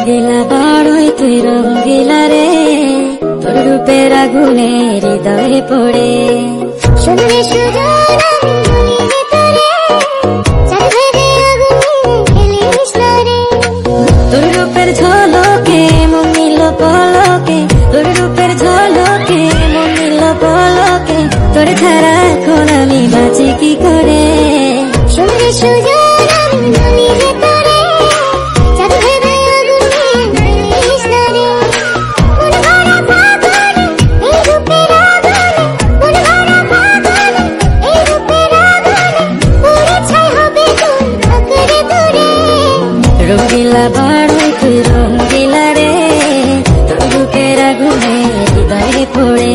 রঙ্গিলা বড়ই তুই রঙ্গিলা রে, তোর রূপের আগুনে হৃদয়ে পড়ে। শুনলে সুজন আমি বলি যে তোরে, চাঁদে আগুনে খেলিস না রে। তোর রূপের ঝলকে মন নিল পলকে, তোর রূপের ঝলকে মন নিল পলকে, তোর ছাড়া এখন আমি বাঁচি কি করে। শুনলে সুজন আমি বলি যে তোরে, চাঁদে আগুনে খেলিস না রে। মন ভরা ফাগুনে এই রূপের আগুনে, মন ভরা ফাগুনে এই রূপের আগুনে, পুড়ে ছাই হবে তোর আঁকড়ে ধরে। রঙ্গিলা বড়ই তুই রঙ্গিলা রে, তোর রূপের আগুনে হৃদয়ে পড়ে।